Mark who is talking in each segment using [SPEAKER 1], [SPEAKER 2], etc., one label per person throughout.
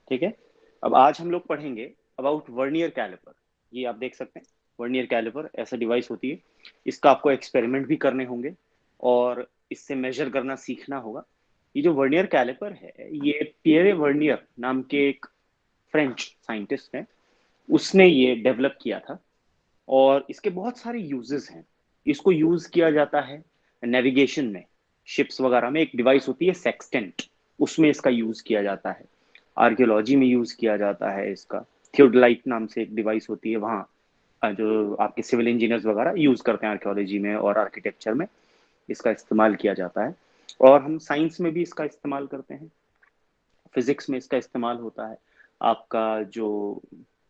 [SPEAKER 1] ठीक है। अब आज हम लोग पढ़ेंगे अबाउट वर्नियर कैलिपर। ये आप देख सकते हैं, वर्नियर कैलिपर ऐसा डिवाइस होती है। इसका आपको एक्सपेरिमेंट भी करने होंगे और इससे मेजर करना सीखना होगा। ये जो वर्नियर कैलिपर है, ये पियरे वर्नियर नाम के एक फ्रेंच साइंटिस्ट है, उसने ये डेवलप किया था। और इसके बहुत सारे यूजेस हैं। इसको यूज किया जाता है नेविगेशन में, शिप्स वगैरह में। एक डिवाइस होती है सेक्सटेंट, उसमें इसका यूज किया जाता है। आर्कियोलॉजी में यूज किया जाता है इसका। थियोडलाइट नाम से एक डिवाइस होती है, वहाँ जो आपके सिविल इंजीनियर्स वगैरह यूज करते हैं आर्कियोलॉजी में और आर्किटेक्चर में, इसका इस्तेमाल किया जाता है। और हम साइंस में भी इसका इस्तेमाल करते हैं, फिजिक्स में इसका इस्तेमाल होता है। आपका जो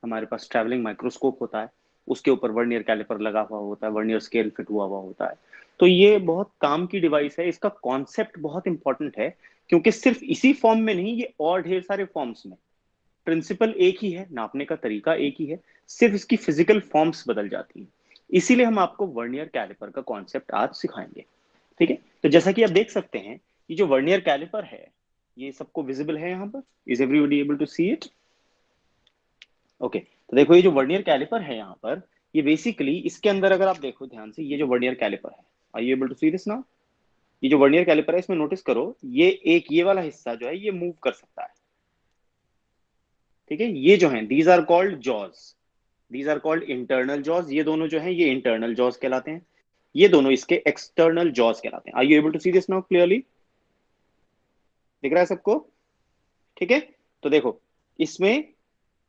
[SPEAKER 1] हमारे पास ट्रैवलिंग माइक्रोस्कोप होता है, उसके ऊपर वर्नियर कैलिपर लगा हुआ होता है, वर्नियर स्केल फिट हुआ होता है। तो ये बहुत काम की डिवाइस है। इसका कॉन्सेप्ट बहुत इंपॉर्टेंट है, क्योंकि सिर्फ इसी फॉर्म में नहीं, ये और ढेर सारे फॉर्म्स में प्रिंसिपल एक ही है, नापने का तरीका एक ही है, सिर्फ इसकी फिजिकल फॉर्म्स बदल जाती हैं। इसीलिए हम आपको वर्नियर कैलिपर का कॉन्सेप्ट आज सिखाएंगे। ठीक है। तो जैसा कि आप देख सकते हैं, ये जो वर्नियर कैलिपर है, ये सबको विजिबल है यहाँ पर। Is everybody able to see it? Okay. तो देखो, ये जो वर्नियर कैलिपर है यहाँ पर, ये बेसिकली इसके अंदर अगर आप देखो ध्यान से, ये जो वर्नियर कैलिपर है, are you able to see this now? ये जो वर्नियर कैलिपर है, इसमें नोटिस करो, ये एक ये वाला हिस्सा जो है ये मूव कर सकता है। ठीक है। ये जो है, these are called jaws, these are called internal jaws. ये दोनों जो है ये इंटरनल जॉज कहलाते हैं। ये दोनों इसके एक्सटर्नल जॉज कहलाते हैं। Are you able to see this now clearly? दिख रहा है सबको? ठीक है। तो देखो, इसमें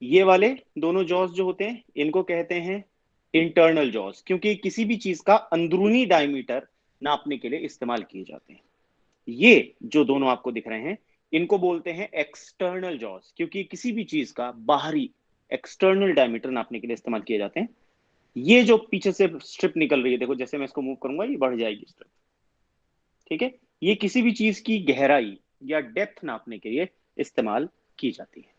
[SPEAKER 1] ये वाले दोनों जॉज जो होते हैं, इनको कहते हैं इंटरनल जॉज, क्योंकि किसी भी चीज का अंदरूनी डायमीटर नापने के लिए इस्तेमाल किए जाते हैं। ये जो दोनों आपको दिख रहे हैं, इनको बोलते हैं एक्सटर्नल जॉज, क्योंकि किसी भी चीज का बाहरी एक्सटर्नल डायमीटर नापने के लिए इस्तेमाल किए जाते हैं। ये जो पीछे से स्ट्रिप निकल रही है, देखो जैसे मैं इसको मूव करूंगा ये बढ़ जाएगी स्ट्रिप। ठीक है। ये किसी भी चीज की गहराई या डेप्थ नापने के लिए इस्तेमाल की जाती है।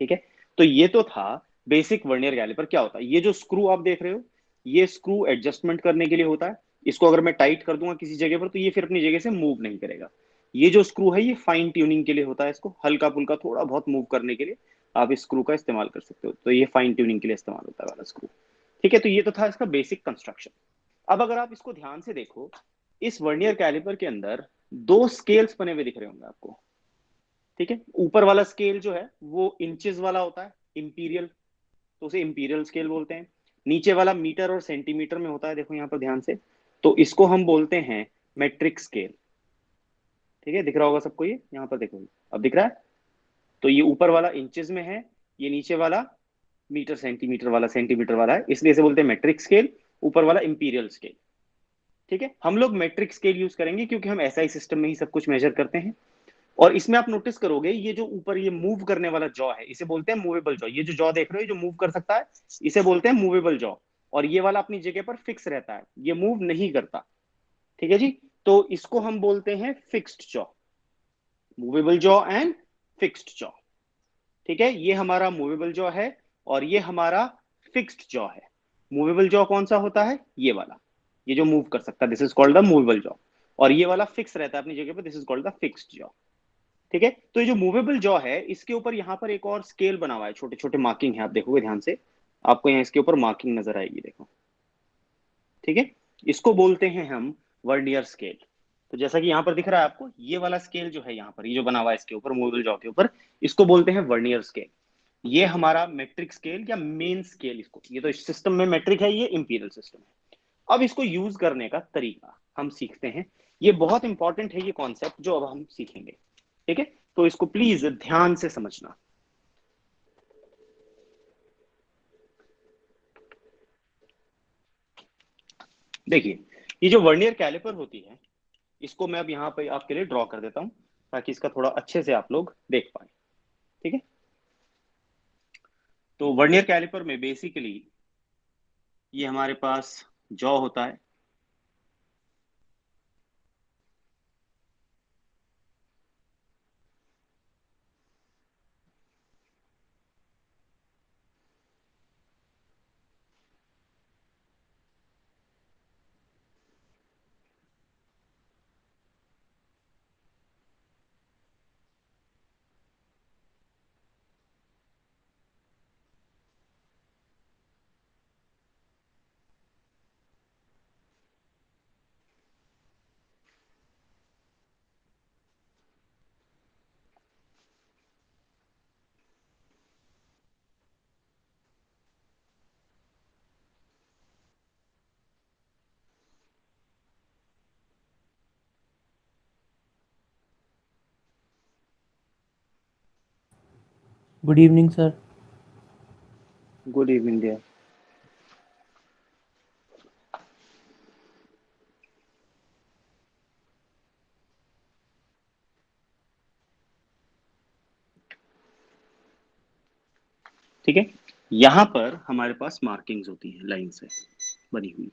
[SPEAKER 1] ठीक है। तो ये तो था बेसिक वर्नियर कैलिपर क्या होता है। ये जो स्क्रू आप देख रहे हो, ये स्क्रू एडजस्टमेंट करने के लिए होता है। इसको अगर मैं टाइट कर दूंगा किसी जगह पर, तो ये फिर अपनी जगह से मूव नहीं करेगा। ये जो स्क्रू है, ये फाइन ट्यूनिंग के लिए होता है। इसको हल्का फुल्का थोड़ा बहुत मूव करने के लिए आप इस स्क्रू का इस्तेमाल कर सकते हो। तो ये फाइन ट्यूनिंग के लिए इस्तेमाल होता है वाला स्क्रू। ठीक है। तो ये तो था इसका बेसिक कंस्ट्रक्शन। अब अगर आप इसको ध्यान से देखो, इस वर्नियर कैलिपर के अंदर दो स्केल्स बने हुए दिख रहे होंगे आपको। ठीक है। ऊपर वाला स्केल जो है वो इंचेस वाला होता है, इंपीरियल, तो उसे इंपीरियल स्केल बोलते हैं। नीचे वाला मीटर और सेंटीमीटर में होता है, देखो यहाँ पर ध्यान से, तो इसको हम बोलते हैं मेट्रिक स्केल। ठीक है। दिख रहा होगा सबको, ये यहाँ पर देखो, अब दिख रहा है। तो ये ऊपर वाला इंचेस में है, ये नीचे वाला मीटर सेंटीमीटर वाला सेंटीमीटर वाला है, इसलिए इसे बोलते हैं मेट्रिक स्केल। ऊपर वाला इंपीरियल स्केल। ठीक है। हम लोग मेट्रिक स्केल यूज करेंगे, क्योंकि हम एसआई सिस्टम में ही सब कुछ मेजर करते हैं। और इसमें आप नोटिस करोगे, ये जो ऊपर ये मूव करने वाला जॉ है, इसे बोलते हैं मूवेबल जॉ। ये जो जॉ देख रहे हो, ये जो मूव कर सकता है, इसे बोलते हैं मूवेबल जॉ। और ये वाला अपनी जगह पर फिक्स रहता है, ये मूव नहीं करता। ठीक है जी। तो इसको हम बोलते हैं fixed jaw, movable jaw and fixed jaw. ठीक है। ये हमारा मूवेबल जॉ है और ये हमारा फिक्स्ड जॉ है। मूवेबल जॉ कौन सा होता है? ये वाला, ये जो मूव कर सकता है, this is called the movable jaw. और ये वाला फिक्स रहता है अपनी जगह पर, this is called the fixed jaw. ठीक है। तो ये जो मूवेबल जॉ है, इसके ऊपर यहाँ पर एक और स्केल बना हुआ है, छोटे छोटे मार्किंग है, आप देखोगे ध्यान से, आपको यहाँ इसके ऊपर मार्किंग नजर आएगी, देखो। ठीक है। इसको बोलते हैं हम वर्नियर स्केल। तो जैसा कि यहाँ पर दिख रहा है आपको, ये वाला स्केल जो है यहाँ पर, ये जो बना हुआ है इसके ऊपर मूवेबल जॉ के ऊपर, इसको बोलते हैं वर्नियर स्केल। ये हमारा मेट्रिक स्केल या मेन स्केल, इसको, ये तो सिस्टम में मेट्रिक है, ये इंपीरियल सिस्टम है। अब इसको यूज करने का तरीका हम सीखते हैं। ये बहुत इंपॉर्टेंट है ये कॉन्सेप्ट जो अब हम सीखेंगे। ठीक है। तो इसको प्लीज ध्यान से समझना। देखिए, ये जो वर्नियर कैलिपर होती है, इसको मैं अब यहाँ पे आपके लिए ड्रॉ कर देता हूँ, ताकि इसका थोड़ा अच्छे से आप लोग देख पाए। ठीक है। तो वर्नियर कैलिपर में बेसिकली ये हमारे पास जॉ होता है।
[SPEAKER 2] Good evening, sir.
[SPEAKER 1] Good evening dear. ठीक है, यहां पर हमारे पास मार्किंग्स होती हैं लाइन से बनी हुई।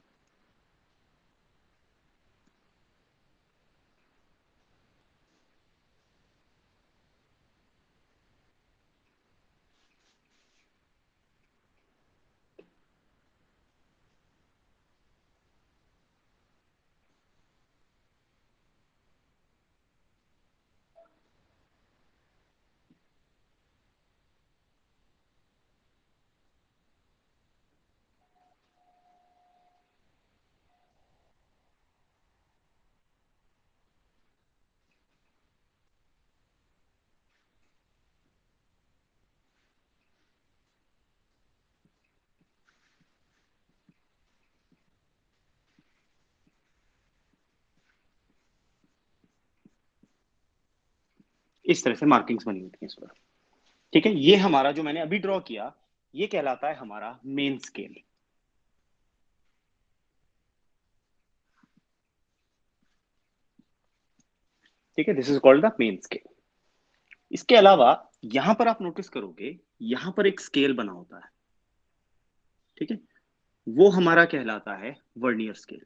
[SPEAKER 1] इस तरह से मार्किंग्स बनी होती हैं इस पर। ठीक है, ये हमारा जो मैंने अभी ड्रॉ किया, ये कहलाता है हमारा मेन स्केल। ठीक है, this is called the main scale. इसके अलावा यहां पर आप नोटिस करोगे, यहां पर एक स्केल बना होता है। ठीक है, वो हमारा कहलाता है वर्नियर स्केल।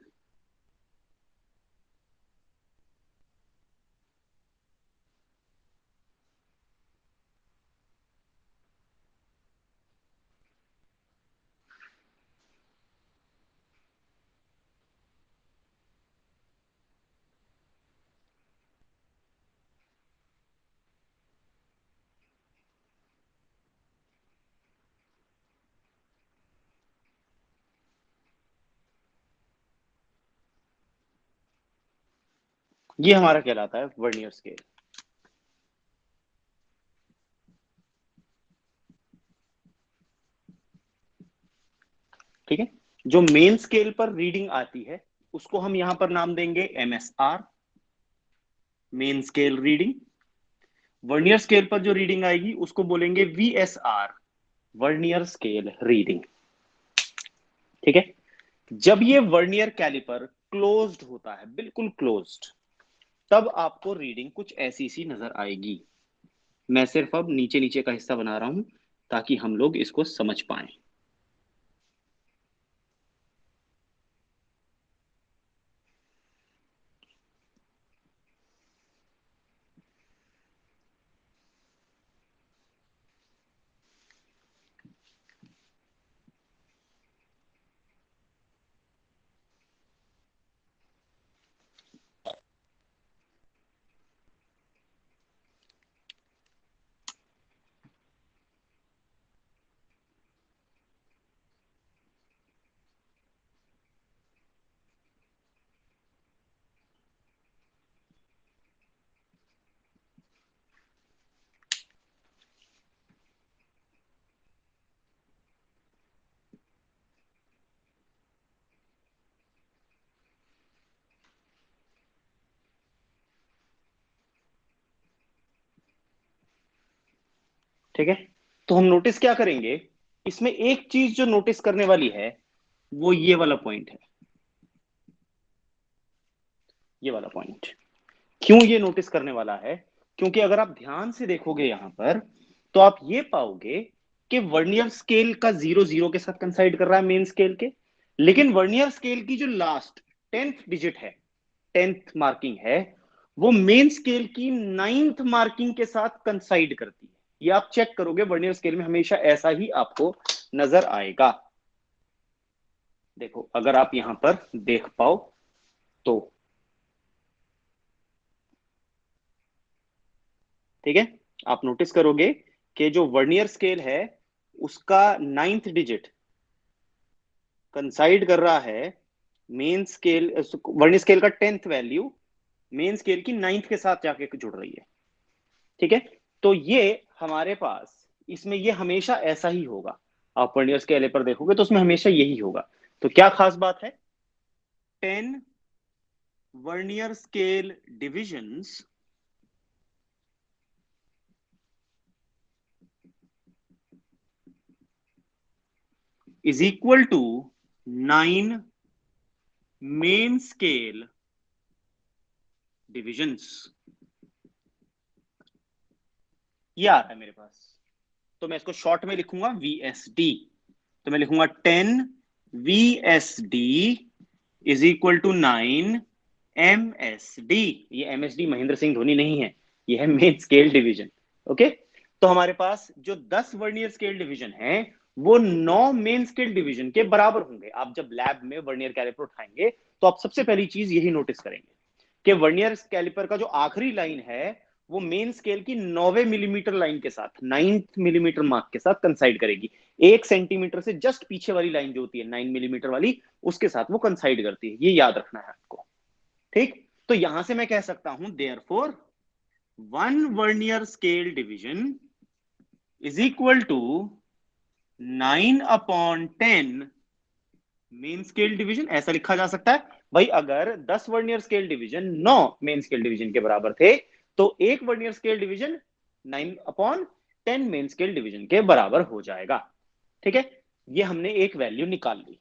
[SPEAKER 1] ये हमारा कहलाता है वर्नियर स्केल। ठीक है, जो मेन स्केल पर रीडिंग आती है उसको हम यहां पर नाम देंगे MSR, main scale reading. Vernier scale पर जो रीडिंग आएगी उसको बोलेंगे VSR, वर्नियर स्केल रीडिंग। ठीक है, जब ये वर्नियर कैलिपर क्लोज्ड होता है, बिल्कुल क्लोज्ड, तब आपको रीडिंग कुछ ऐसी सी नजर आएगी। मैं सिर्फ अब नीचे नीचे का हिस्सा बना रहा हूं ताकि हम लोग इसको समझ पाए। ठीक है, तो हम नोटिस क्या करेंगे, इसमें एक चीज जो नोटिस करने वाली है वो ये वाला पॉइंट है। ये वाला पॉइंट क्यों ये नोटिस करने वाला है, क्योंकि अगर आप ध्यान से देखोगे यहां पर तो आप ये पाओगे कि वर्नियर स्केल का जीरो जीरो के साथ कंसाइड कर रहा है मेन स्केल के, लेकिन वर्नियर स्केल की जो लास्ट 10th डिजिट है, 10th मार्किंग है, वो मेन स्केल की 9th मार्किंग के साथ कंसाइड करती है। ये आप चेक करोगे वर्नियर स्केल में हमेशा ऐसा ही आपको नजर आएगा। देखो अगर आप यहां पर देख पाओ तो, ठीक है, आप नोटिस करोगे कि जो वर्नियर स्केल है उसका 9th डिजिट कंसाइड कर रहा है मेन स्केल, वर्नियर स्केल का 10th वैल्यू मेन स्केल की 9th के साथ जाके जुड़ रही है। ठीक है, तो ये हमारे पास इसमें ये हमेशा ऐसा ही होगा। आप वर्नियर स्केल पर देखोगे तो उसमें हमेशा यही होगा। तो क्या खास बात है, 10 vernier scale divisions is equal to 9 main scale divisions. ये आ रहा है मेरे पास, तो मैं इसको शॉर्ट में लिखूंगा VSD। तो मैं लिखूंगा 10 VSD is equal to 9 MSD। ये MSD महेंद्र सिंह धोनी नहीं है, ये है मेन स्केल डिवीजन। ओके, तो हमारे पास जो 10 वर्नियर स्केल डिवीजन है वो 9 मेन स्केल डिवीजन के बराबर होंगे। आप जब लैब में वर्नियर कैलिपर उठाएंगे तो आप सबसे पहली चीज यही नोटिस करेंगे कि वर्नियर कैलिपर का जो आखिरी लाइन है वो मेन स्केल की 9वें मिलीमीटर लाइन के साथ, 9th मिलीमीटर मार्क के साथ कंसाइड करेगी। 1 सेंटीमीटर से जस्ट पीछे वाली लाइन जो होती है 9 मिलीमीटर वाली, उसके साथ वो कंसाइड करती है। ये याद रखना है आपको, ठीक। तो यहां से मैं कह सकता हूं therefore 1 vernier scale division is equal to 9/10 main scale division. ऐसा लिखा जा सकता है भाई, अगर 10 vernier scale division 9 main scale division के बराबर थे तो एक vernier scale division 9/10 main scale division के बराबर हो जाएगा। ठीक है, ये हमने एक वैल्यू निकाल ली।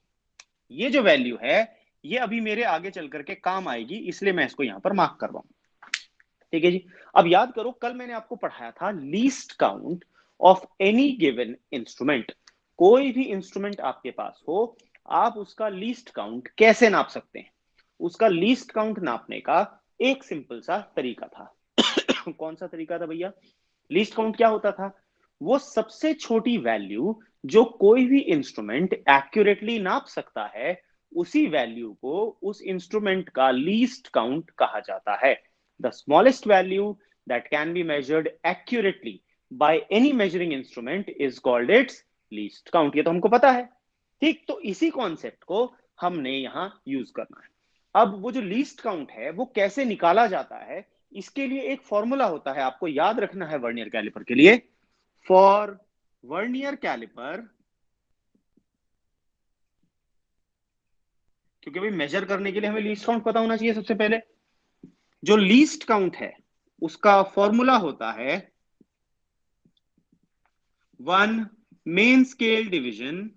[SPEAKER 1] ये जो वैल्यू है ये अभी मेरे आगे चल करके काम आएगी, इसलिए मैं इसको यहां पर मार्क कर रहा हूं। ठीक है जी। अब याद करो, कल मैंने आपको पढ़ाया था least count of any given instrument. कोई भी इंस्ट्रूमेंट आपके पास हो, आप उसका लीस्ट काउंट कैसे नाप सकते हैं। उसका लीस्ट काउंट नापने का एक सिंपल सा तरीका था। कौन सा तरीका था भैया? लीस्ट काउंट क्या होता था? वो सबसे छोटी वैल्यू जो कोई भी इंस्ट्रूमेंट एक्यूरेटली नाप सकता है, उसी वैल्यू को उस इंस्ट्रूमेंट का लीस्ट काउंट कहा जाता है। The smallest value that can be measured accurately by any measuring instrument is called its least count. ये तो हमको पता है, ठीक। तो इसी कॉन्सेप्ट को हमने यहां यूज करना है। अब वो जो लीस्ट काउंट है वो कैसे निकाला जाता है, इसके लिए एक फॉर्मूला होता है, आपको याद रखना है वर्नियर कैलिपर के लिए। फॉर वर्नियर कैलिपर, क्योंकि भाई मेजर करने के लिए हमें लीस्ट काउंट पता होना चाहिए सबसे पहले। जो लीस्ट काउंट है उसका फॉर्मूला होता है 1 main scale division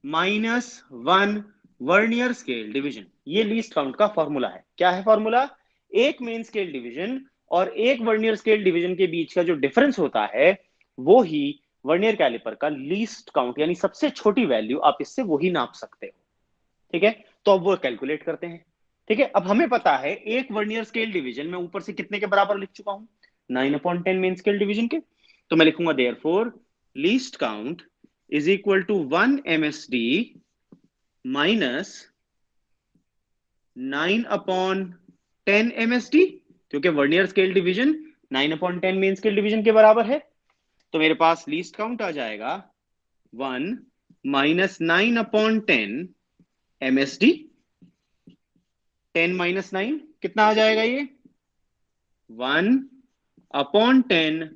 [SPEAKER 1] -1 vernier scale division. ये लीस्ट काउंट का फॉर्मूला है। क्या है फॉर्मूला? एक मेन स्केल डिवीजन और एक वर्नियर स्केल डिवीजन के बीच का जो डिफरेंस होता है वो ही वर्नियर कैलिपर का लीस्ट काउंट, यानी सबसे छोटी वैल्यू आप इससे वही नाप सकते हो। ठीक है, तो अब वो कैलकुलेट करते हैं। ठीक है, अब हमें पता है एक वर्नियर स्केल डिवीजन में ऊपर से कितने के बराबर लिख चुका हूं, 9/10 मेन स्केल डिवीजन के। तो मैं लिखूंगा therefore least count is equal to 1 MSD minus 9/10 MSD, क्योंकि vernier scale division 9/10 main scale division के बराबर है। तो मेरे पास लीस्ट काउंट आ जाएगा 1 माइनस 9/10 MSD। 10 माइनस 9 कितना आ जाएगा? ये 1/10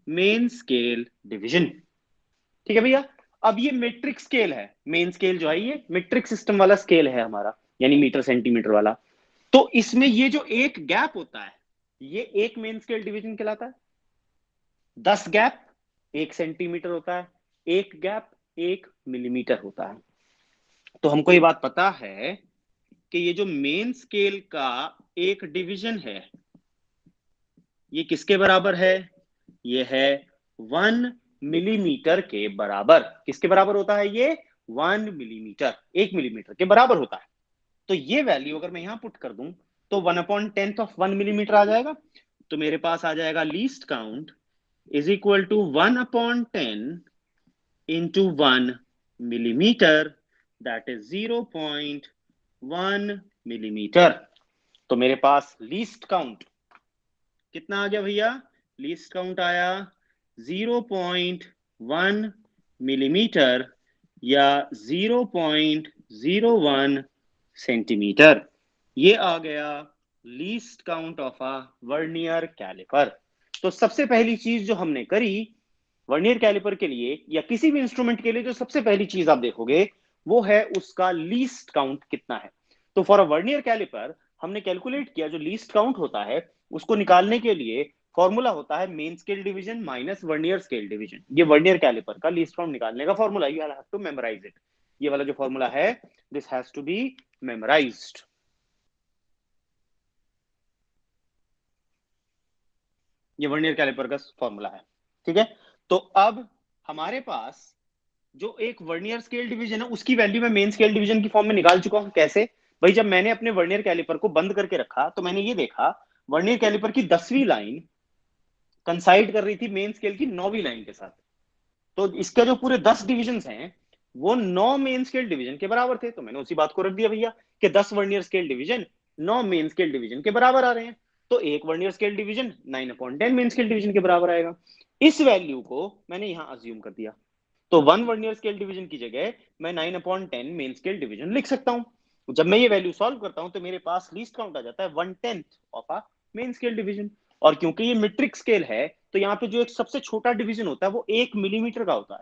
[SPEAKER 1] मेन स्केल डिवीजन। ठीक है भैया। अब ये मेट्रिक स्केल है, मेन स्केल जो है ये मेट्रिक सिस्टम वाला स्केल है हमारा, यानी मीटर सेंटीमीटर वाला। तो इसमें ये जो एक गैप होता है ये एक मेन स्केल डिवीजन कहलाता है। 10 गैप 1 सेंटीमीटर होता है, एक गैप 1 मिलीमीटर होता है। तो हमको ये बात पता है कि ये जो मेन स्केल का एक डिवीजन है ये किसके बराबर है? ये है 1 मिलीमीटर के बराबर। किसके बराबर होता है ये? 1 मिलीमीटर, 1 मिलीमीटर के बराबर होता है। तो ये वैल्यू अगर मैं यहां पुट कर दूं तो 1/10 ऑफ 1 मिलीमीटर आ जाएगा। तो मेरे पास आ जाएगा least count is equal to 1/10 into 1 millimetre, that is 0.1 millimetre. तो मेरे पास लीस्ट काउंट कितना आ गया भैया? लीस्ट काउंट आया 0.1 मिलीमीटर या 0.01 सेंटीमीटर। ये आ गया least count of a vernier caliper. तो सबसे पहली चीज जो हमने करी वर्नियर कैलिपर के लिए या किसी भी इंस्ट्रूमेंट के लिए, जो सबसे पहली चीज आप देखोगे वो है उसका लीस्ट काउंट कितना है। तो फॉर अ वर्नियर कैलिपर हमने कैलकुलेट किया जो लीस्ट काउंट होता है उसको निकालने के लिए फॉर्मूला होता है main scale division minus vernier scale division. ये वर्नियर कैलिपर का लीस्ट काउंट निकालने का formula, you have to memorise it. ये वाला जो फॉर्मूला है, this has to be memorised. ये वर्नियर कैलिपर का फॉर्मूला है, ठीक है। तो अब हमारे पास जो एक वर्नियर स्केल डिवीजन है उसकी वैल्यू मैं मेन स्केल डिवीजन की फॉर्म में निकाल चुका हूं। कैसे भाई, जब मैंने अपने वर्नियर कैलिपर को बंद करके रखा तो मैंने ये देखा वर्नियर कैलिपर की 10वीं लाइन कंसाइड कर रही थी मेन स्केल की 9वीं लाइन के साथ। तो इसके जो पूरे 10 डिविजन हैं वो 9 मेन स्केल डिवीजन के बराबर थे। तो मैंने उसी बात को रख दिया भैया कि 10 vernier scale division 9 main scale division के बराबर आ रहे हैं। तो एक vernier scale division 9/10 main scale division के बराबर आएगा। इस वैल्यू को मैंने यहां अज्यूम कर दिया। तो 1 वर्नियर स्केल डिवीजन की जगह मैं 9/10 मेन स्केल डिवीजन लिख सकता हूं। जब मैं ये वैल्यू सॉल्व करता हूं तो मेरे पास लीस्ट काउंट आ जाता है 1/10 of a main scale division. और क्योंकि ये मीट्रिक स्केल है तो यहाँ पे जो एक सबसे छोटा डिवीजन होता है वो 1 मिलीमीटर का होता है।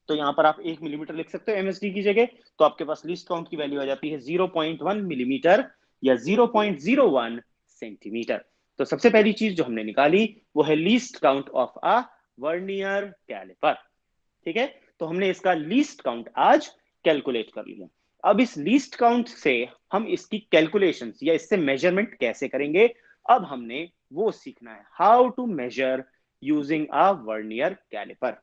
[SPEAKER 1] तो यहाँ पर आप 1 मिलीमीटर लिख सकते हो एमएसडी की जगह। तो आपके पास लीस्ट काउंट की वैल्यू आ जाती है 0.1 मिलीमीटर या 0.01 सेंटीमीटर। तो सबसे पहली चीज जो हमने निकाली वो है least count of a vernier caliper, ठीक है। तो हमने इसका लीस्ट काउंट आज कैलकुलेट कर लिया। अब इस लीस्ट काउंट से हम इसकी कैलकुलेशंस या इससे मेजरमेंट कैसे करेंगे, अब हमने वो सीखना है, how to measure using a vernier caliper.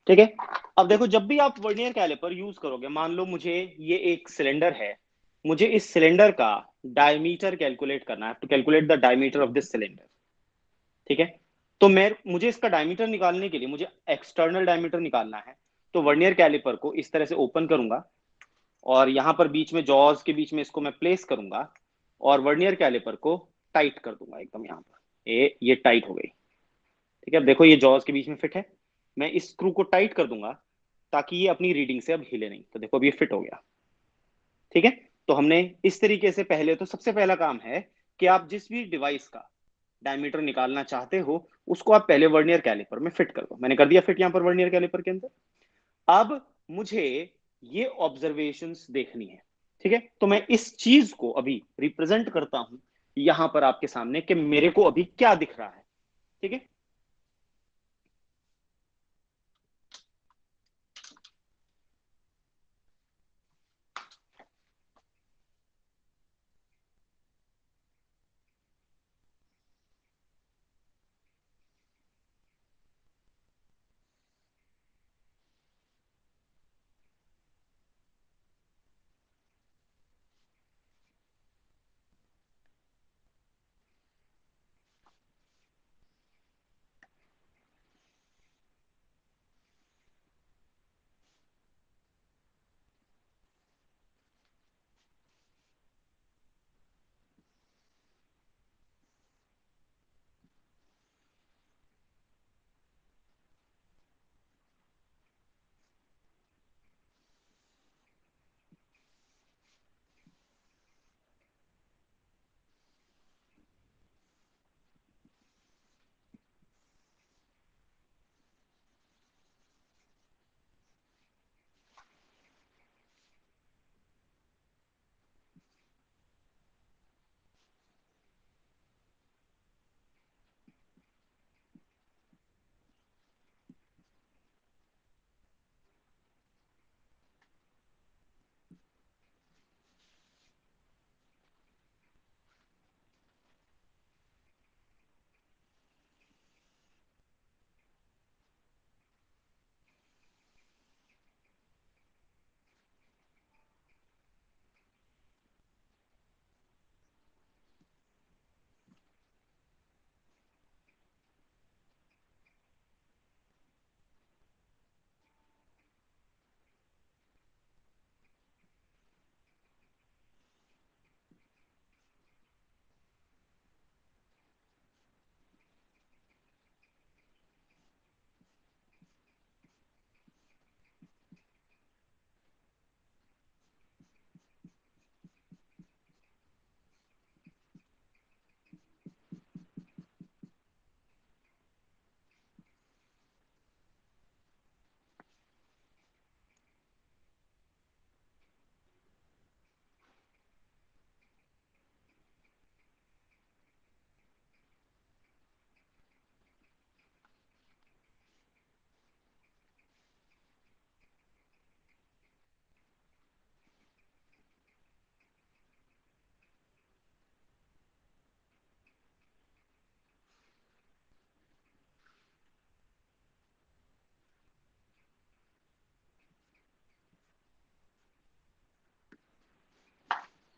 [SPEAKER 1] ठीक है। अब देखो, जब भी आप वर्नियर कैलिपर यूज करोगे, मान लो मुझे ये एक सिलेंडर है, मुझे इस सिलेंडर का डायमीटर कैलकुलेट करना है, to calculate the diameter of this cylinder, ठीक है। तो मैं मुझे इसका डायमीटर निकालने के लिए मुझे एक्सटर्नल डायमीटर निकालना है। तो वर्नियर कैलिपर को इस तरह से ओपन करूंगा और यहां पर बीच में जॉज के बीच में इसको मैं प्लेस करूंगा और वर्नियर कैलिपर को टाइट कर दूंगा एकदम यहां पर। ये टाइट हो गई, ठीक है। अब देखो ये जॉज के बीच में फिट है। मैं इस स्क्रू को टाइट कर दूंगा ताकि ये अपनी रीडिंग से अब हिले नहीं। तो देखो अब ये फिट हो गया, ठीक है। तो हमने इस तरीके से, पहले तो सबसे पहला काम है कि आप जिस भी डिवाइस का डायमीटर निकालना चाहते हो उसको आप पहले वर्नियर कैलिपर में फिट कर दो। मैंने कर दिया फिट यहां पर वर्नियर कैलिपर के अंदर। अब मुझे ये ऑब्जर्वेशंस देखनी है, ठीक है। तो मैं इस चीज को अभी रिप्रेजेंट करता हूं यहां पर आपके सामने कि मेरे को अभी क्या दिख रहा है, ठीक है।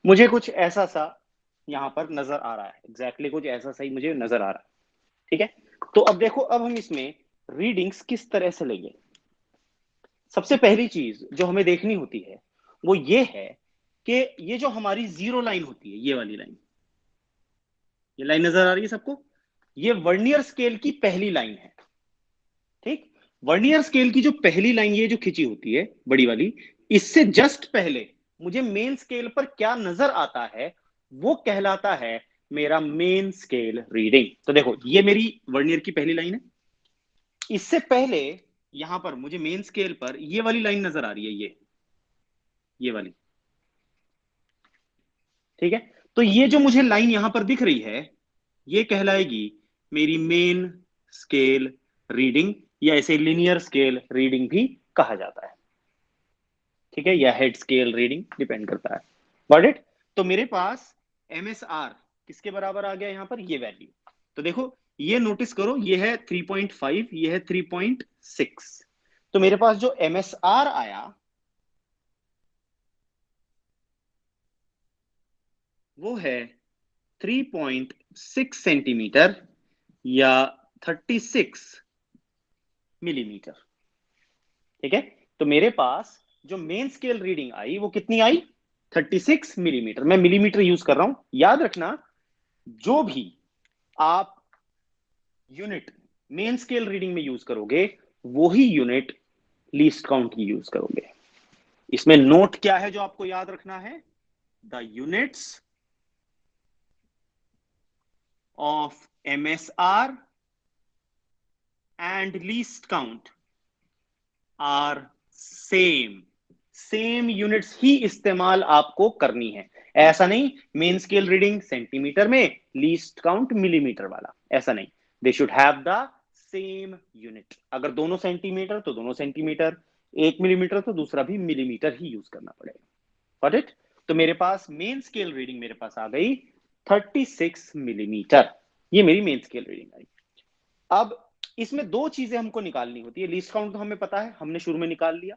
[SPEAKER 1] मुझे कुछ ऐसा सा यहां पर नजर आ रहा है, एग्जैक्टली कुछ ऐसा सा ही मुझे नजर आ रहा है। ठीक है, तो अब देखो, अब हम इसमें रीडिंग्स किस तरह से लेंगे। सबसे पहली चीज जो हमें देखनी होती है वो ये है कि ये जो हमारी जीरो लाइन होती है, ये वाली लाइन, ये लाइन नजर आ रही है सबको, ये वर्नियर स्केल की पहली लाइन है। ठीक, वर्नियर स्केल की जो पहली लाइन ये जो खिंची होती है बड़ी वाली, इससे जस्ट पहले मुझे मेन स्केल पर क्या नजर आता है वो कहलाता है मेरा मेन स्केल रीडिंग। तो देखो ये मेरी वर्नियर की पहली लाइन है, इससे पहले यहां पर मुझे मेन स्केल पर ये वाली लाइन नजर आ रही है, ये वाली। ठीक है, तो ये जो मुझे लाइन यहां पर दिख रही है ये कहलाएगी मेरी मेन स्केल रीडिंग, या इसे लिनियर स्केल रीडिंग भी कहा जाता है। ठीक है, या हेड स्केल रीडिंग, डिपेंड करता है। Got it. तो मेरे पास एमएसआर किसके बराबर आ गया यहां पर, ये वैल्यू। तो देखो ये नोटिस करो, ये है 3.5, ये है 3.6। तो मेरे पास जो एमएसआर आया वो है 3.6 सेंटीमीटर या 36 मिलीमीटर। ठीक है, तो मेरे पास जो मेन स्केल रीडिंग आई वो कितनी आई, 36 मिलीमीटर। मैं मिलीमीटर यूज कर रहा हूं, याद रखना जो भी आप यूनिट मेन स्केल रीडिंग में यूज करोगे वो ही यूनिट लीस्ट काउंट की यूज करोगे। इसमें नोट क्या है जो आपको याद रखना है, the units of MSR and least count are same. Same units ही इस्तेमाल आपको करनी है। ऐसा नहीं मेन स्केल रीडिंग सेंटीमीटर में, लीस्ट काउंट मिलीमीटर वाला, ऐसा नहीं। They should have the same unit. अगर दोनों सेंटीमीटर तो दोनों सेंटीमीटर, एक मिलीमीटर तो दूसरा भी मिलीमीटर ही यूज करना पड़ेगा। Got it. तो मेरे पास मेन स्केल रीडिंग मेरे पास आ गई 36 मिलीमीटर, ये मेरी मेन स्केल रीडिंग आई। अब इसमें दो चीजें हमको निकालनी होती है। लीस्ट काउंट तो हमें पता है, हमने शुरू में निकाल लिया।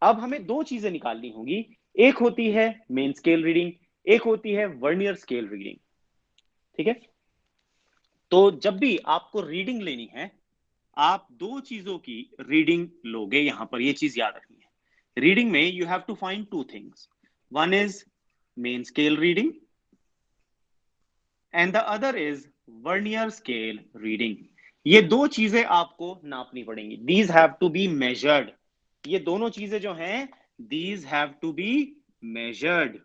[SPEAKER 1] अब हमें दो चीजें निकालनी होगी, एक होती है मेन स्केल रीडिंग, एक होती है वर्नियर स्केल रीडिंग। ठीक है, तो जब भी आपको रीडिंग लेनी है आप दो चीजों की रीडिंग लोगे। यहां पर ये चीज याद रखनी है, रीडिंग में you have to find two things, one is main scale reading and the other is vernier scale reading. ये दो चीजें आपको नापनी पड़ेंगी, these have to be measured. ये दोनों चीजें जो हैं these have to be measured.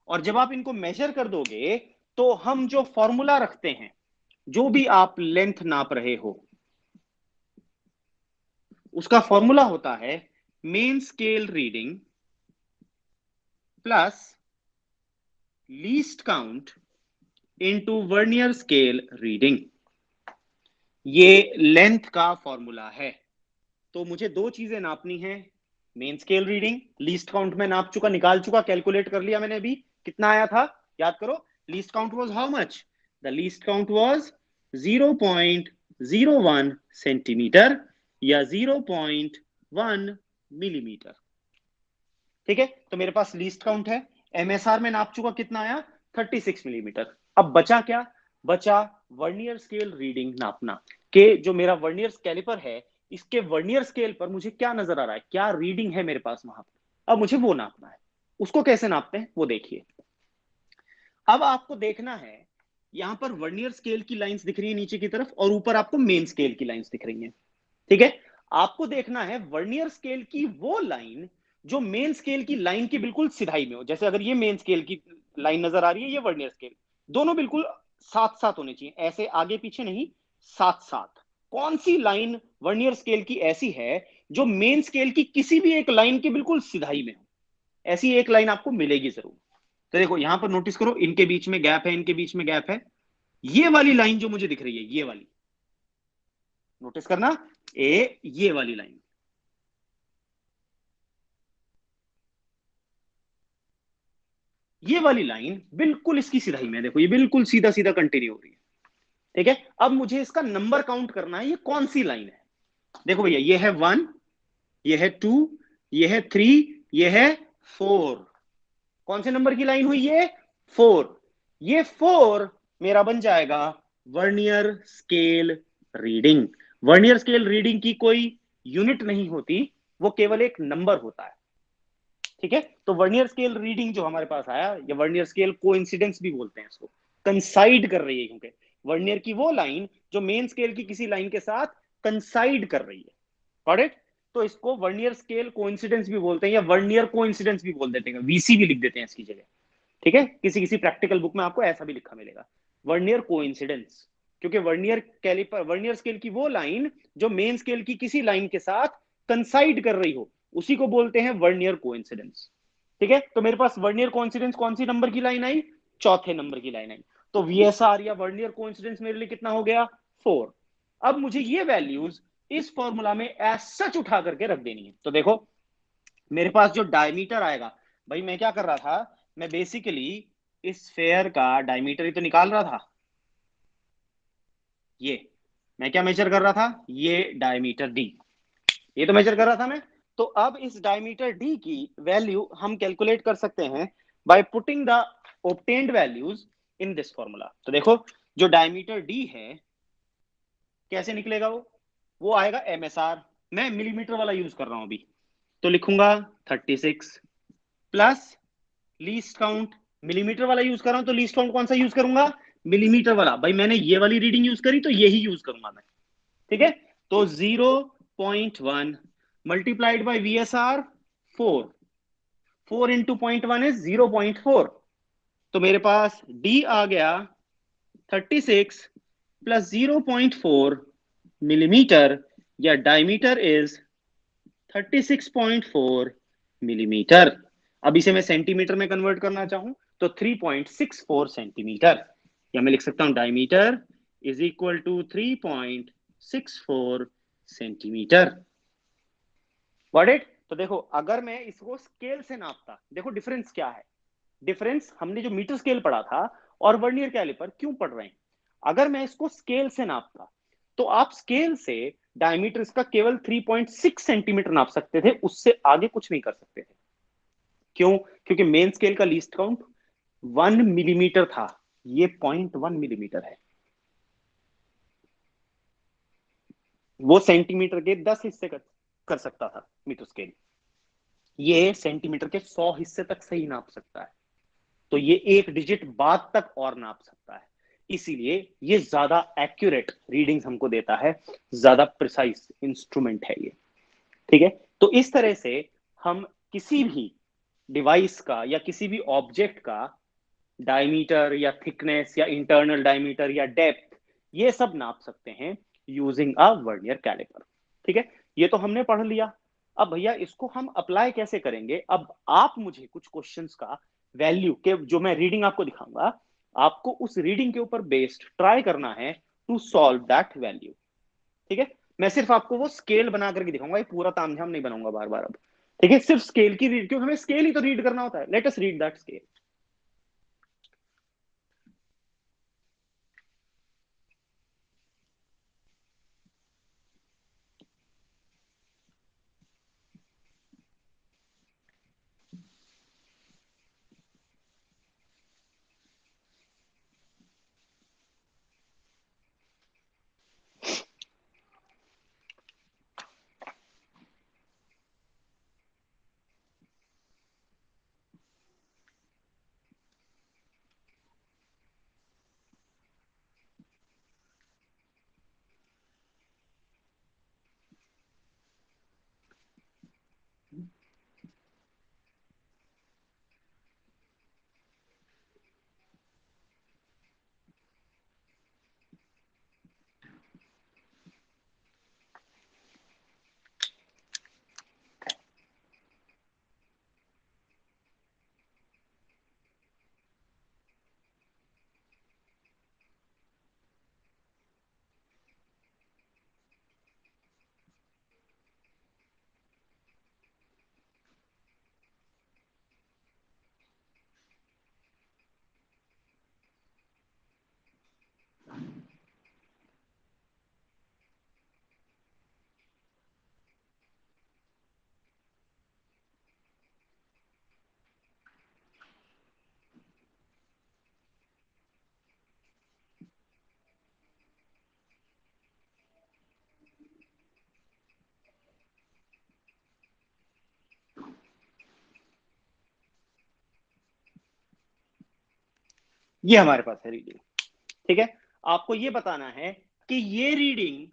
[SPEAKER 1] और जब आप इनको मेजर कर दोगे तो हम जो फॉर्मूला रखते हैं, जो भी आप लेंथ नाप रहे हो उसका फॉर्मूला होता है main scale reading plus least count into vernier scale reading. ये लेंथ का फॉर्मूला है। तो मुझे दो चीजें नापनी है, main scale reading, least count में नाप चुका, निकाल चुका, कैलकुलेट कर लिया मैंने अभी, कितना आया था याद करो। Least count was how much, the least count was 0.01 centimetre या 0.1 मिलीमीटर। ठीक है, तो मेरे पास लीस्ट काउंट है, एमएसआर में नाप चुका, कितना आया 36 मिलीमीटर। अब बचा क्या, बचा वर्नियर स्केल रीडिंग नापना, कि जो मेरा वर्नियर कैलिपर है इसके वर्नियर स्केल पर मुझे क्या नजर आ रहा है, क्या रीडिंग है मेरे पास वहां पर, अब मुझे वो नापना है। उसको कैसे नापते हैं वो देखिए। अब आपको देखना है यहां पर वर्नियर स्केल की लाइंस दिख रही है नीचे की तरफ, और ऊपर आपको मेन स्केल की लाइंस दिख रही हैं। ठीक है, आपको देखना है वर्नियर स्केल की वो लाइन जो मेन स्केल की लाइन की बिल्कुल सिधाई में हो। जैसे अगर ये मेन स्केल की लाइन नजर आ रही है, ये वर्नियर स्केल, दोनों बिल्कुल साथ साथ होने चाहिए, ऐसे आगे पीछे नहीं, साथ साथ। कौन सी लाइन वर्नियर स्केल की ऐसी है जो मेन स्केल की किसी भी एक लाइन के बिल्कुल सिधाई में हो, ऐसी एक लाइन आपको मिलेगी जरूर। तो देखो यहां पर नोटिस करो, इनके बीच में गैप है, इनके बीच में गैप है। ये वाली लाइन जो मुझे दिख रही है, ये वाली, नोटिस करना, ये वाली लाइन, ये वाली लाइन बिल्कुल इसकी सिधाई में, देखो ये बिल्कुल सीधा सीधा कंटिन्यू हो रही है। ठीक है, अब मुझे इसका नंबर काउंट करना है, ये कौन सी लाइन है। देखो भैया, ये है 1, ये है 2, ये है 3, ये है 4। कौन से नंबर की लाइन हुई ये? 4। ये 4 मेरा बन जाएगा vernier scale reading. Vernier scale reading की कोई यूनिट नहीं होती, वो केवल एक नंबर होता है। ठीक है, तो वर्नियर स्केल रीडिंग जो हमारे पास आया, या वर्नियर स्केल कोइंसिडेंस भी बोलते हैं इसको, कंसाइड कर रही है, क्योंकि वर्नियर की वो लाइन जो मेन स्केल की किसी लाइन के साथ कंसाइड कर रही है। Got it? तो इसको वर्नियर स्केल कोइंसिडेंस भी बोलते हैं, या वर्नियर कोइंसिडेंस भी बोल देते हैं, वीसी भी लिख देते हैं इसकी जगह। ठीक है, किसी किसी प्रैक्टिकल बुक में आपको ऐसा भी लिखा मिलेगा, वर्नियर कोइंसिडेंस। क्योंकि वर्नियर कैलिपर, वर्नियर स्केल की वो लाइन जो मेन स्केल की किसी लाइन के साथ कंसाइड कर रही हो, उसी को बोलते हैं वर्नियर कोइंसिडेंस। ठीक है, तो मेरे पास वर्नियर कोइंसिडेंस कौन सी नंबर की लाइन आई? चौथे नंबर की लाइन आई। तो वीएसआर या वर्नियर कोइंसिडेंस मेरे लिए कितना हो गया? 4। अब मुझे ये वैल्यूज इस फॉर्मूला में एज सच उठा करके रख देनी है। तो देखो, मेरे पास जो डायमीटर आएगा, भाई मैं क्या कर रहा था, मैं बेसिकली इस स्फेयर का डायमीटर ही तो निकाल रहा था। ये मैं क्या मेजर कर रहा था? ये डायमीटर डी, ये तो मेजर कर रहा था मैं। तो अब इस डायमीटर डी की वैल्यू हम कैलकुलेट कर सकते हैं by putting the obtained values in this formula. तो देखो, जो डायमीटर डी है कैसे निकलेगा? वो आएगा एमएसआर। मैं मिलीमीटर वाला यूज कर रहा हूं अभी, तो लिखूंगा 36 प्लस लीस्ट काउंट। मिलीमीटर वाला यूज कर रहा हूं तो लीस्ट काउंट कौन सा यूज करूंगा? मिलीमीटर वाला। भाई मैंने ये वाली रीडिंग यूज करी तो यही यूज करूंगा मैं। ठीक है, तो 0.1 multiplied by V S R 4। 4 into 0.1 is 0.4। तो मेरे पास डी आ गया 36 प्लस 0.4 मिलीमीटर, या डायमीटर इज 36.4 मिलीमीटर। अब इसे मैं सेंटीमीटर में कन्वर्ट करना चाहूं तो 3.64 सेंटीमीटर, या मैं लिख सकता हूं diameter is equal to 3.64 centimetre. Got it? तो देखो, अगर मैं इसको स्केल से नापता, देखो डिफरेंस क्या है। डिफरेंस हमने जो मीटर स्केल पढ़ा था और वर्नियर कैलिपर क्यों पढ़ रहे हैं। अगर मैं इसको स्केल से नापता, तो आप स्केल से डायमीटर इसका केवल 3.6 सेंटीमीटर नाप सकते थे, उससे आगे कुछ नहीं कर सकते थे। क्यों? क्योंकि मेन स्केल का लीस्ट काउंट 1 मिलीमीटर था, ये 0.1 मिलीमीटर है। वो सेंटीमीटर के 10 हिस्से कर सकता था मीटर स्केल, ये सेंटीमीटर के 100 हिस्से तक सही नाप सकता है। तो ये एक डिजिट बाद तक और नाप सकता है, इसीलिए ये ज्यादा एक्यूरेट रीडिंग्स हमको देता है, ज्यादा प्रिसाइज इंस्ट्रूमेंट है ये। ठीक है, तो इस तरह से हम किसी भी डिवाइस का या किसी भी ऑब्जेक्ट का डायमीटर या थिकनेस या इंटरनल डायमीटर या डेप्थ, ये सब नाप सकते हैं यूजिंग अ वर्नियर कैलिपर। ठीक है, ये तो हमने पढ़ लिया। अब भैया इसको हम अप्लाई कैसे करेंगे? अब आप मुझे कुछ क्वेश्चंस का वैल्यू के, जो मैं रीडिंग आपको दिखाऊंगा, आपको उस रीडिंग के ऊपर बेस्ड ट्राई करना है टू सॉल्व दैट वैल्यू। ठीक है, मैं सिर्फ आपको वो स्केल बना करके दिखाऊंगा, ये पूरा तामझाम नहीं बनाऊंगा बार बार अब। ठीक है, सिर्फ स्केल की रीड, क्योंकि हमें स्केल ही तो रीड करना होता है। Let us read that scale. ये हमारे पास है रीडिंग। ठीक है, आपको ये बताना है कि ये रीडिंग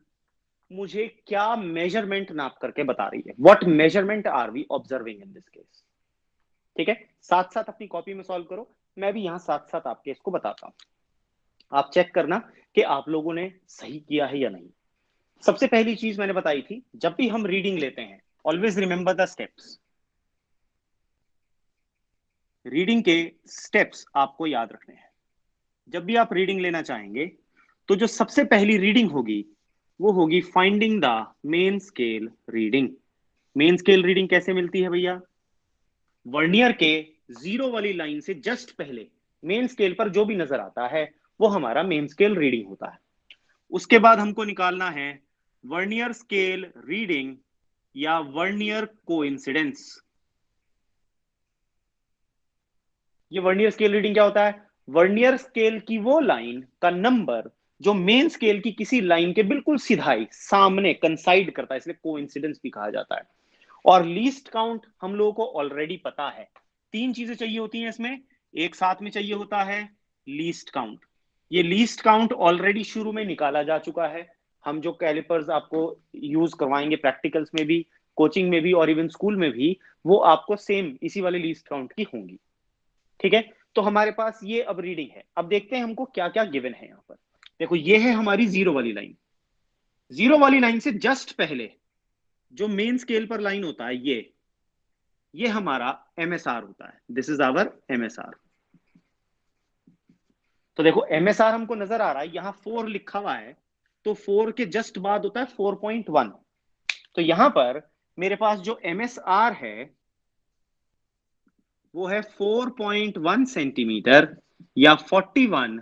[SPEAKER 1] मुझे क्या मेजरमेंट नाप करके बता रही है, what measurement are we observing in this case. ठीक है, साथ साथ अपनी कॉपी में सॉल्व करो, मैं भी यहां साथ साथ आपके इसको बताता हूं, आप चेक करना कि आप लोगों ने सही किया है या नहीं। सबसे पहली चीज मैंने बताई थी, जब भी हम रीडिंग लेते हैं always remember the steps. Reading के स्टेप्स आपको याद रखने हैं। जब भी आप रीडिंग लेना चाहेंगे तो जो सबसे पहली रीडिंग होगी वो होगी finding the main scale reading. Main scale reading कैसे मिलती है भैया? वर्नियर के जीरो वाली लाइन से जस्ट पहले मेन स्केल पर जो भी नजर आता है वो हमारा मेन स्केल रीडिंग होता है। उसके बाद हमको निकालना है वर्नियर स्केल रीडिंग या वर्नियर कोइंसिडेंस। ये वर्नियर स्केल रीडिंग क्या होता है? वर्नियर स्केल की वो लाइन का नंबर जो मेन स्केल की किसी लाइन के बिल्कुल सिधाई सामने कंसाइड करता है, इसलिए कोइंसिडेंस भी कहा जाता है। और लीस्ट काउंट हम लोगों को ऑलरेडी पता है, तीन चीजें चाहिए होती हैं इसमें, एक साथ में चाहिए होता है लीस्ट काउंट। ये लीस्ट काउंट ऑलरेडी शुरू में निकाला जा चुका है। हम जो कैलिपर्स आपको यूज करवाएंगे प्रैक्टिकल्स में भी, कोचिंग में भी और इवन स्कूल में भी, वो आपको सेम इसी वाले लीस्ट काउंट की होंगी। ठीक है, तो हमारे पास ये अब रीडिंग है। अब देखते हैं हमको क्या क्या गिवन है यहाँ पर। देखो ये है हमारी जीरो वाली लाइन। जीरो वाली लाइन से जस्ट पहले जो मेन स्केल पर लाइन होता है ये हमारा एमएसआर होता है। This is our MSR. तो देखो एमएसआर हमको नजर आ रहा है, यहां 4 लिखा हुआ है, तो 4 के जस्ट बाद होता है 4.1। तो यहां पर मेरे पास जो एमएसआर है वो है 4.1 सेंटीमीटर या 41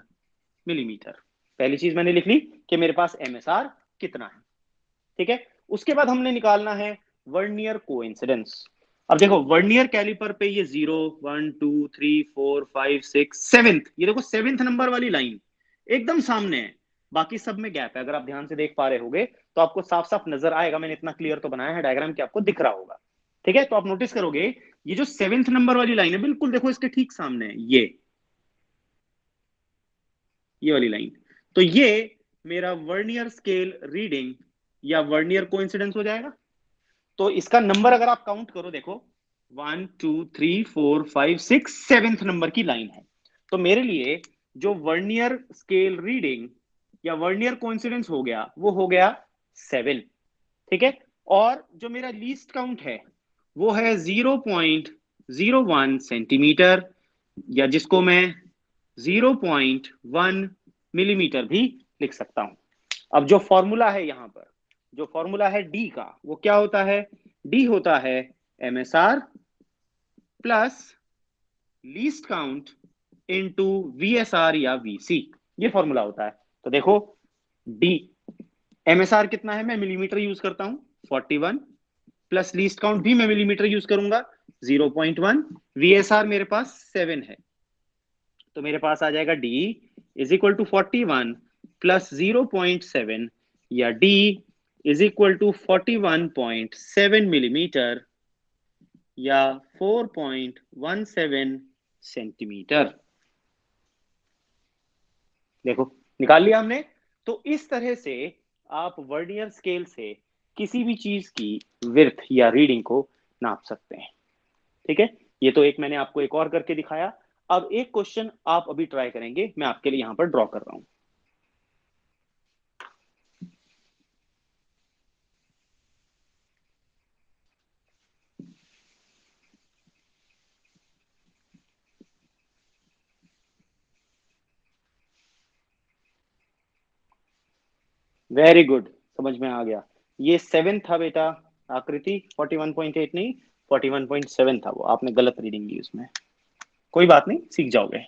[SPEAKER 1] मिलीमीटर। पहली चीज मैंने लिख ली कि मेरे पास एमएसआर कितना है। ठीक है, उसके बाद हमने निकालना है वर्नियर कोइंसिडेंस। अब देखो वर्नियर कैलिपर पे ये 0 1 2 3 4 5 6 7, ये देखो सेवेंथ नंबर वाली लाइन एकदम सामने है, बाकी सब में गैप है। अगर आप ध्यान से देख पा रहे होगे तो आपको साफ साफ नजर आएगा, मैंने इतना क्लियर तो बनाया है डायग्राम कि आपको दिख रहा होगा। ठीक है, तो आप नोटिस करोगे ये जो सेवेंथ नंबर वाली लाइन है बिल्कुल देखो इसके ठीक सामने है ये वाली लाइन। तो ये मेरा वर्नियर स्केल रीडिंग या वर्नियर कोइंसिडेंस हो जाएगा। तो इसका नंबर अगर आप काउंट करो, देखो 1 2 3 4 5 6 सेवेंथ नंबर की लाइन है। तो मेरे लिए जो वर्नियर स्केल रीडिंग या वर्नियर कोइंसिडेंस हो गया वो हो गया 7। ठीक है, और जो मेरा लीस्ट काउंट है वो है 0.01 सेंटीमीटर, या जिसको मैं 0.1 मिलीमीटर भी लिख सकता हूं। अब जो फॉर्मूला है यहां पर, जो फॉर्मूला है डी का, वो क्या होता है? डी होता है MSR plus least count into VSR या वीसी। ये फॉर्मूला होता है। तो देखो डी, एमएसआर कितना है, मैं मिलीमीटर यूज करता हूं 41, प्लस लीस्ट काउंट भी मैं मिलीमीटर यूज करूंगा 0.1, वीएसआर मेरे पास 7 है। तो मेरे पास आ जाएगा D is equal to 41 plus 0.7, या D is equal to 41.7 millimetre या 4.17 सेंटीमीटर। देखो निकाल लिया हमने। तो इस तरह से आप वर्नियर स्केल से किसी भी चीज की विड्थ या रीडिंग को नाप सकते हैं। ठीक है, ये तो एक मैंने आपको एक और करके दिखाया। अब एक क्वेश्चन आप अभी ट्राई करेंगे, मैं आपके लिए यहां पर ड्रॉ कर रहा हूं। वेरी गुड, समझ में आ गया। ये 7 था बेटा, आकृति 41.8 नहीं 41.7 था, वो आपने गलत रीडिंग ली उसमें। कोई बात नहीं, सीख जाओगे।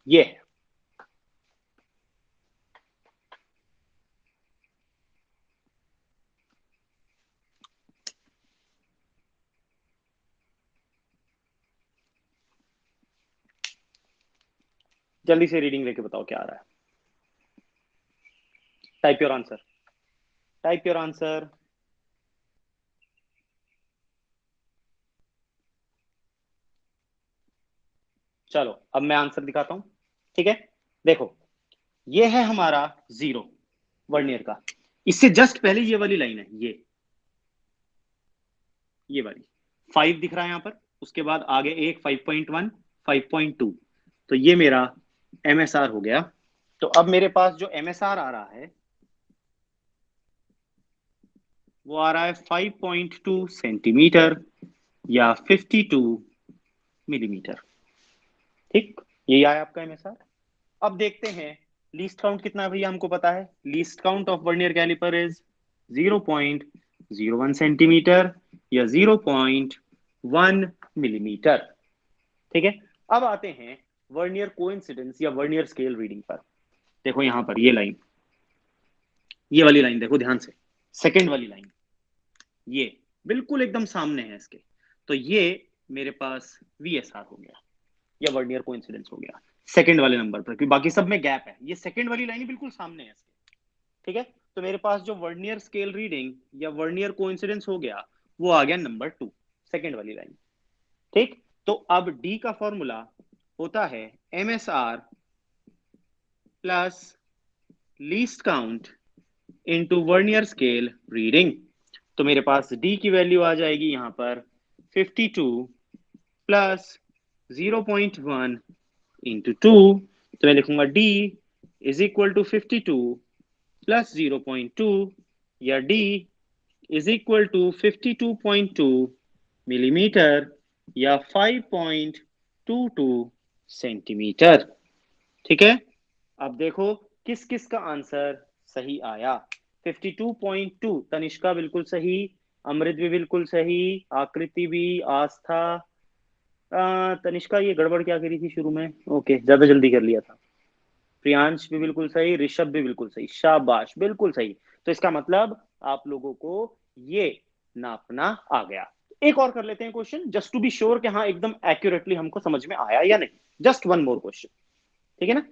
[SPEAKER 1] ये है। जल्दी से रीडिंग लेके बताओ क्या आ रहा है। Type your answer, type your answer. चलो अब मैं आंसर दिखाता हूं, ठीक है। देखो, ये है हमारा जीरो वर्नियर का। इससे जस्ट पहले ये वाली लाइन है, ये वाली 5 दिख रहा है यहां पर। उसके बाद आगे एक 5.1, 5.2। तो ये मेरा एमएसआर हो गया। तो अब मेरे पास जो एमएसआर आ रहा है वो आ रहा है 5.2 सेंटीमीटर या 52 मिलीमीटर। ठीक, यही आया आपका एमएसआर। अब देखते हैं लीस्ट काउंट कितना है भैया, हमको पता है least count of vernier caliper is 0.01 centimetre या 0.1 मिलीमीटर। ठीक है। अब आते हैं वर्नियर कोइंसिडेंस या वर्नियर स्केल रीडिंग पर। देखो यहां पर ये लाइन, ये वाली लाइन देखो ध्यान से, सेकंड वाली लाइन, ये बिल्कुल एकदम सामने है इसके। तो ये मेरे पास वीएसआर हो गया या वर्नियर कोइंसिडेंस हो गया सेकंड वाले नंबर पर, क्योंकि बाकी सब में गैप है। ये सेकंड वाली लाइन ही बिल्कुल सामने है इसके। ठीक है। तो मेरे पास जो वर्नियर स्केल रीडिंग या वर्नियर कोइंसिडेंस हो गया वो आ गया नंबर 2, सेकंड वाली लाइन। ठीक। तो अब डी का फॉर्मूला होता है MSR plus least count into vernier scale reading. तो मेरे पास डी की वैल्यू आ जाएगी यहां पर 52 प्लस 0.1 इंटू 2। तो मैं लिखूंगा D is equal to 52 plus 0.2 या D is equal to 52.2 millimetre या 5.22 सेंटीमीटर। ठीक है। अब देखो किस किस का आंसर सही आया। 52.2 तनिष्का बिल्कुल सही, अमृत भी बिल्कुल सही, आकृति भी, आस्था, तनिष्का ये गड़बड़ क्या करी थी शुरू में, ओके ज्यादा जल्दी कर लिया था। प्रियांश भी बिल्कुल सही, ऋषभ भी बिल्कुल सही, शाबाश बिल्कुल सही। तो इसका मतलब आप लोगों को ये नापना आ गया। एक और कर लेते हैं question just to be sure कि हाँ एकदम एक्यूरेटली हमको समझ में आया या नहीं। जस्ट वन मोर क्वेश्चन, ठीक है ना।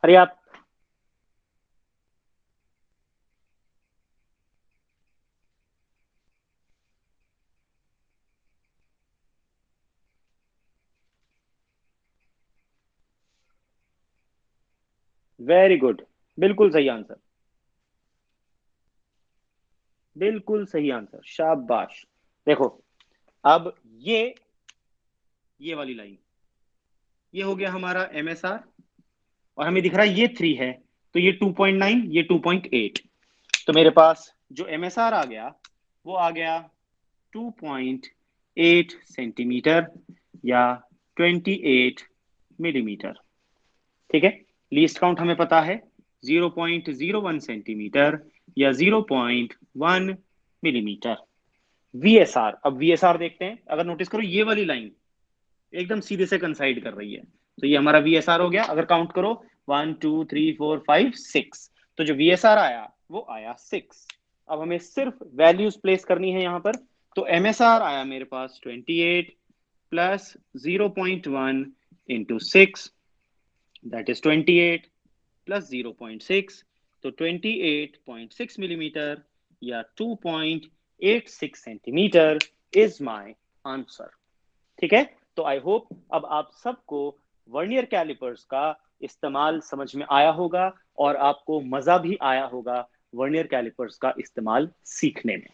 [SPEAKER 1] अरे आप वेरी गुड, बिल्कुल सही आंसर, बिल्कुल सही आंसर, शाबाश। देखो, अब ये वाली लाइन, ये हो गया हमारा एमएसआर, और हमें दिख रहा है ये 3 है, तो ये 2.9, ये 2.8। तो मेरे पास जो एमएसआर आ गया वो आ गया 2.8 सेंटीमीटर या 28 मिलीमीटर। ठीक है, लीस्ट काउंट हमें पता है 0.01 सेंटीमीटर या 0.1 मिलीमीटर। वीएसआर, अब वीएसआर देखते हैं। अगर नोटिस करो ये वाली लाइन एकदम सीधे से कंसाइड कर रही है, तो ये हमारा वीएसआर हो गया। अगर काउंट करो 1 2 3 4 5 6, तो जो वीएसआर आया वो आया 6। अब हमें सिर्फ वैल्यूज प्लेस करनी है यहाँ पर। तो एमएसआर आया मेरे पास 28 plus 0.1 into 6, that is 28 plus 0.6, तो 28.6 मिलीमीटर या 2.86 सेंटीमीटर इज माय आंसर। ठीक है, तो आई होप अब आप सबको वर्नियर कैलिपर्स का इस्तेमाल समझ में आया होगा और आपको मजा भी आया होगा वर्नियर कैलिपर्स का इस्तेमाल सीखने में।